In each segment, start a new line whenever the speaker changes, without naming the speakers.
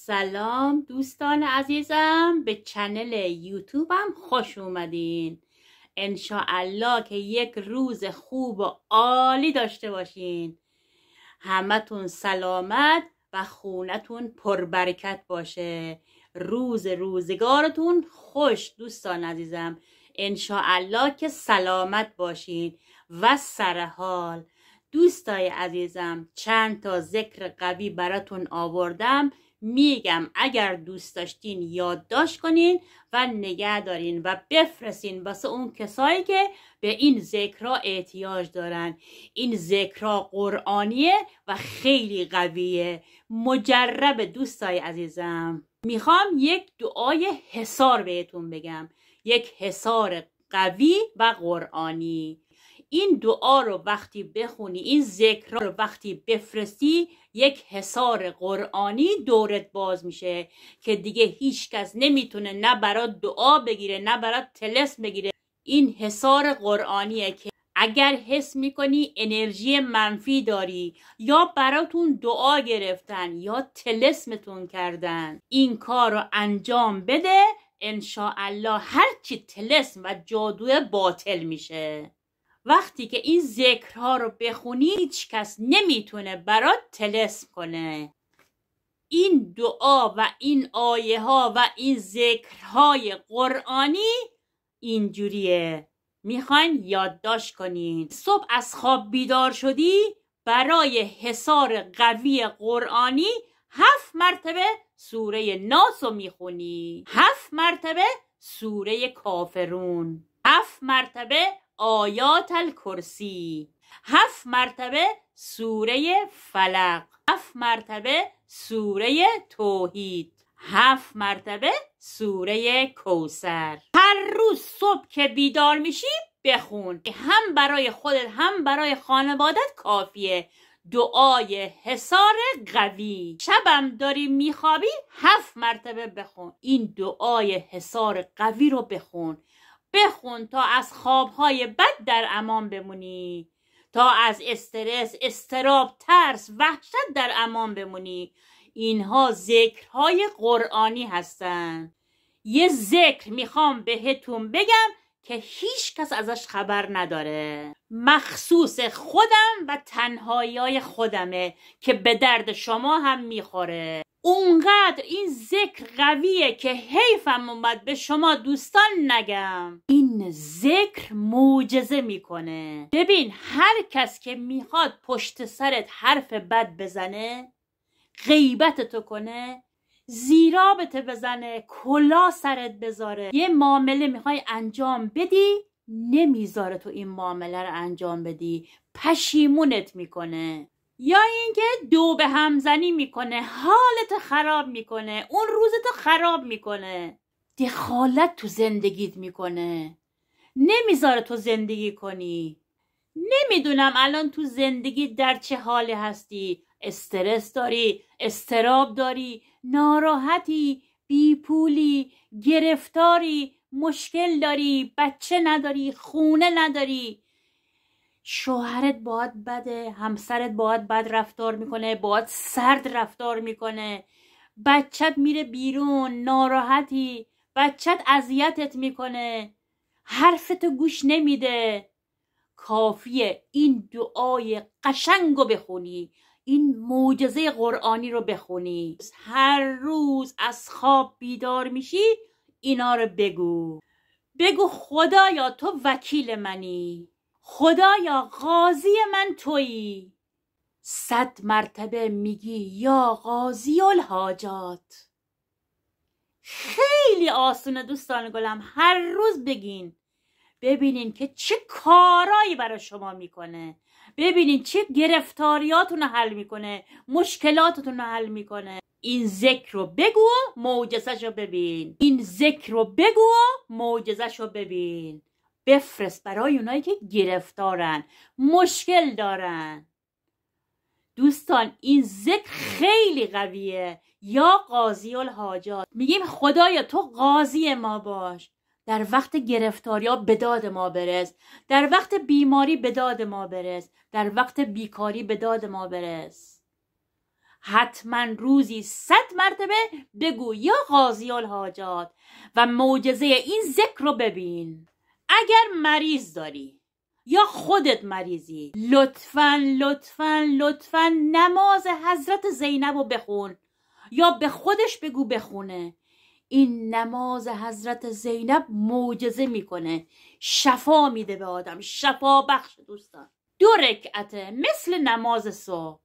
سلام دوستان عزیزم، به چنل یوتیوبم خوش اومدین. انشاءالله که یک روز خوب و عالی داشته باشین. همتون سلامت و خونتون پربرکت باشه. روزگارتون خوش دوستان عزیزم. انشاءالله که سلامت باشین و سرحال. دوستای عزیزم، چند تا ذکر قوی براتون آوردم، میگم اگر دوست داشتین یادداشت کنین و نگه دارین و بفرستین واسه اون کسایی که به این ذکرها احتیاج دارن. این ذکرها قرآنیه و خیلی قویه، مجرب دوستای عزیزم. میخوام یک دعای حصار بهتون بگم، یک حصار قوی و قرآنی. این دعا رو وقتی بخونی، این ذکر رو وقتی بفرستی، یک حصار قرآنی دورت باز میشه که دیگه هیچ کس نمیتونه نه برات دعا بگیره نه برات طلسم بگیره. این حصار قرآنیه که اگر حس میکنی انرژی منفی داری یا براتون دعا گرفتن یا طلسمتون کردن، این کار رو انجام بده، انشاءالله هرچی طلسم و جادو باطل میشه. وقتی که این ذکرها رو بخونی هیچ کس نمیتونه برات طلسم کنه. این دعا و این آیه ها و این ذکرهای قرآنی اینجوریه، میخواین یادداشت کنین. صبح از خواب بیدار شدی، برای حصار قوی قرآنی 7 مرتبه سوره ناس رو میخونی، 7 مرتبه سوره کافرون، 7 مرتبه آیات الکرسی، 7 مرتبه سوره فلق، 7 مرتبه سوره توحید، 7 مرتبه سوره کوثر. هر روز صبح که بیدار میشی بخون، هم برای خودت هم برای خانوادت کافیه. دعای حصار قوی. شبم داری میخوابی 7 مرتبه بخون. این دعای حصار قوی رو بخون تا از خوابهای بد در امان بمونی، تا از استرس، اضطراب، ترس، وحشت در امان بمونی. اینها ذکرهای قرآنی هستن. یه ذکر میخوام بهتون بگم که هیچ کس ازش خبر نداره، مخصوص خودم و تنهایی‌های خودمه که به درد شما هم میخوره. اونقدر این ذکر قویه که حیفم اومد به شما دوستان نگم. این ذکر معجزه میکنه. ببین، هر کس که میخواد پشت سرت حرف بد بزنه، غیبتتو کنه، زیرابت بزنه، کلا سرت بذاره، یه معامله میخوای انجام بدی، نمیذاره تو این معامله رو انجام بدی، پشیمونت میکنه. یا اینکه دو به همزنی میکنه، حالت خراب میکنه، اون روزتو خراب میکنه، دخالت تو زندگیت میکنه، نمیذاره تو زندگی کنی. نمیدونم الان تو زندگی در چه حالی هستی، استرس داری، اضطراب داری، ناراحتی، بیپولی، گرفتاری، مشکل داری، بچه نداری، خونه نداری، شوهرت باهات بده، همسرت باهات بد رفتار میکنه، باهات سرد رفتار میکنه، بچت میره بیرون، ناراحتی، بچت اذیتت میکنه، حرفتو گوش نمیده. کافیه این دعای قشنگو بخونی، این معجزه قرآنی رو بخونی. هر روز از خواب بیدار میشی اینا رو بگو خدایا تو وکیل منی، خدایا قاضی من تویی. 100 مرتبه میگی یا قاضی الحاجات. خیلی آسونه دوستان گلم، هر روز بگین، ببینین که چه کارایی برای شما میکنه، ببینین چه گرفتاریاتون رو حل میکنه، مشکلاتتون رو حل میکنه. این ذکر رو بگو، معجزه‌ش رو ببین. این ذکر رو بگو، معجزه‌ش رو ببین. بفرست برای اونایی که گرفتارن، مشکل دارن. دوستان این ذکر خیلی قویه. یا قاضی الحاجات، میگیم خدایا تو قاضی ما باش، در وقت گرفتاری ها به داد ما برس، در وقت بیماری به داد ما برس، در وقت بیکاری به داد ما برس. حتما روزی 100 مرتبه بگو یا قاضی الحاجات و معجزه این ذکر رو ببین. اگر مریض داری یا خودت مریضی، لطفاً نماز حضرت زینب رو بخون یا به خودش بگو بخونه. این نماز حضرت زینب معجزه میکنه، شفا میده به آدم، شفا بخش دوستان. 2 رکعته مثل نماز صبح.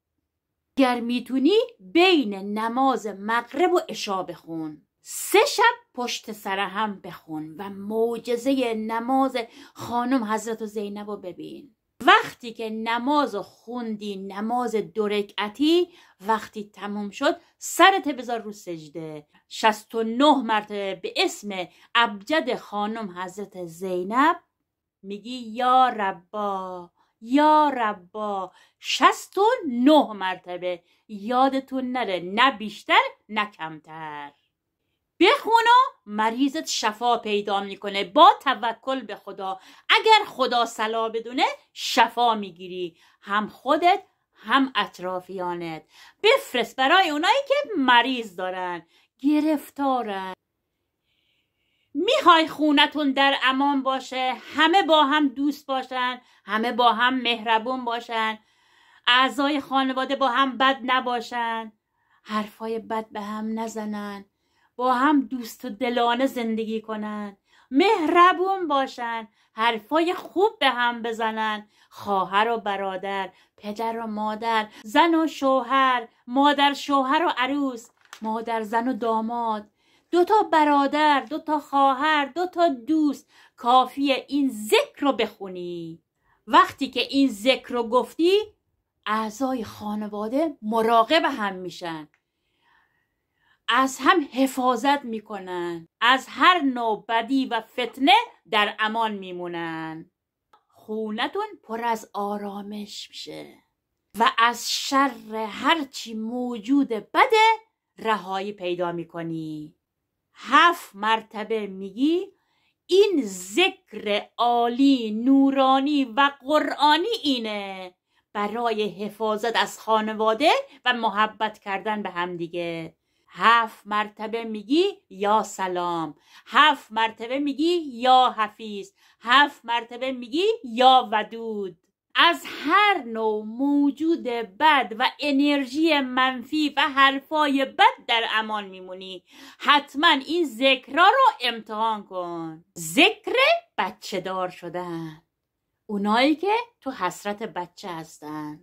اگر میتونی بین نماز مغرب و عشا بخون. 3 شب پشت سر هم بخون و معجزه نماز خانم حضرت زینب رو ببین. وقتی که نماز خوندی، نماز 2 رکعتی، وقتی تموم شد سرت بذار رو سجده، 69 مرتبه به اسم ابجد خانم حضرت زینب میگی یا ربا یا ربا 69 مرتبه. یادتون نره، نه بیشتر نه کمتر. بخون و مریضت شفا پیدا میکنه با توکل به خدا. اگر خدا صلاح بدونه شفا میگیری، هم خودت هم اطرافیانت. بفرست برای اونایی که مریض دارن، گرفتارن. میخوای خونتون در امان باشه، همه با هم دوست باشن، همه با هم مهربون باشن، اعضای خانواده با هم بد نباشن، حرفای بد به هم نزنن، با هم دوست و دلانه زندگی کنن، مهربون باشن، حرفای خوب به هم بزنن، خواهر و برادر، پدر و مادر، زن و شوهر، مادر شوهر و عروس، مادر زن و داماد، 2 تا برادر، 2 تا خواهر، 2 تا دوست. کافیه این ذکر رو بخونی. وقتی که این ذکر رو گفتی، اعضای خانواده مراقب هم میشن، از هم حفاظت میکنن، از هر نوع بدی و فتنه در امان میمونن. خونتون پر از آرامش میشه و از شر هرچی موجود بده رهایی پیدا میکنی. 7 مرتبه میگی این ذکر عالی، نورانی و قرآنی اینه برای حفاظت از خانواده و محبت کردن به هم دیگه. 7 مرتبه میگی یا سلام، 7 مرتبه میگی یا حفیظ، 7 مرتبه میگی یا ودود. از هر نوع موجود بد و انرژی منفی و حرفای بد در امان میمونی. حتما این ذکرها رو امتحان کن. ذکر بچه دار شدن، اونایی که تو حسرت بچه هستن.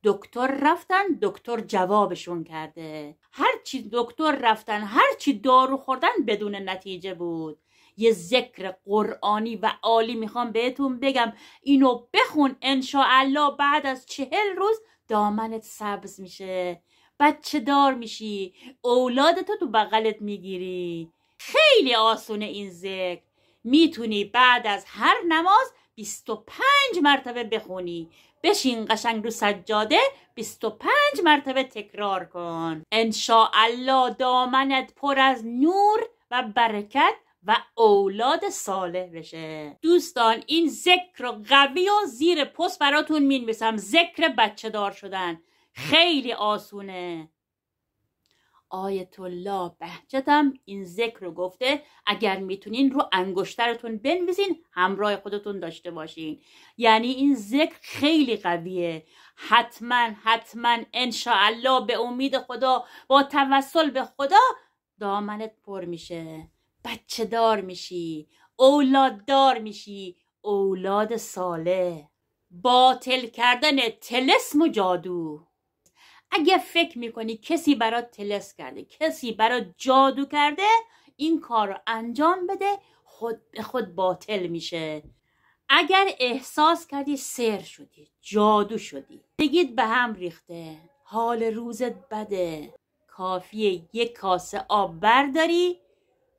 دکتر رفتن، دکتر جوابشون کرده. هرچی دکتر رفتن، هرچی دارو خوردن بدون نتیجه بود. یه ذکر قرآنی و عالی میخوام بهتون بگم، اینو بخون، انشاءالله بعد از 40 روز دامنت سبز میشه، بچه دار میشی، اولادتو تو بغلت میگیری. خیلی آسونه این ذکر. میتونی بعد از هر نماز 25 مرتبه بخونی. بشین قشنگ رو سجاده 25 مرتبه تکرار کن. انشاءالله دامنت پر از نور و برکت و اولاد صالح بشه. دوستان این ذکر قوی و زیر پست براتون مینویسم. ذکر بچه دار شدن خیلی آسونه. آیت الله بهجتم این ذکر رو گفته، اگر میتونین رو انگشترتون بنویسین، همراه خودتون داشته باشین. یعنی این ذکر خیلی قویه. حتما انشاءالله به امید خدا، با توسل به خدا دامنت پر میشه، بچه دار میشی، اولاد دار میشی، اولاد صالح. باطل کردن طلسم و جادو. اگه فکر میکنی کسی برات طلسم کرده، کسی برات جادو کرده، این کار رو انجام بده، خود به خود باطل میشه. اگر احساس کردی سحر شدی، جادو شدی، بگید به هم ریخته، حال روزت بده، کافیه 1 کاسه آب برداری،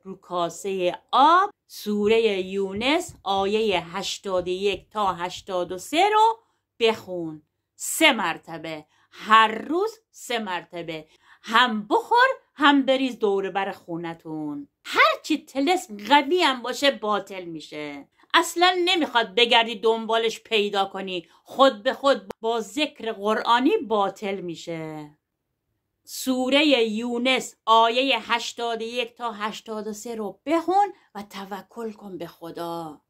رو کاسه آب سوره یونس آیه 81 تا 83 رو بخون 3 مرتبه، هر روز 3 مرتبه. هم بخور هم بریز دور بر خونتون. هرچی طلسم قوی هم باشه باطل میشه. اصلا نمیخواد بگردی دنبالش پیدا کنی، خود به خود با ذکر قرآنی باطل میشه. سوره یونس آیه 81 تا 83 رو بخون و توکل کن به خدا.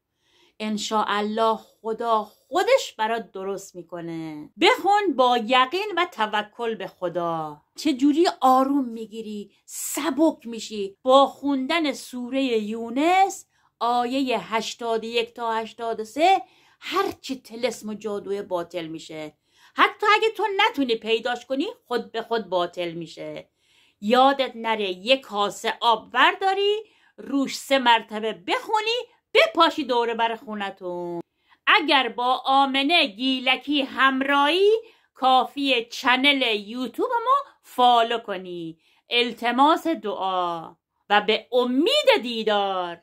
انشاءالله خدا خودش برات درست میکنه. بخون با یقین و توکل به خدا. چجوری آروم میگیری، سبک میشی با خوندن سوره یونس آیه 81 تا 83. هرچی طلسم و جادوی باطل میشه، حتی اگه تو نتونی پیداش کنی خود به خود باطل میشه. یادت نره یک کاسه آب ورداری، روش 3 مرتبه بخونی، بپاشی دوره بر خونتون. اگر با آمنه گیلکی همراهی کافی چنل یوتیوب ما فالو کنی. التماس دعا و به امید دیدار.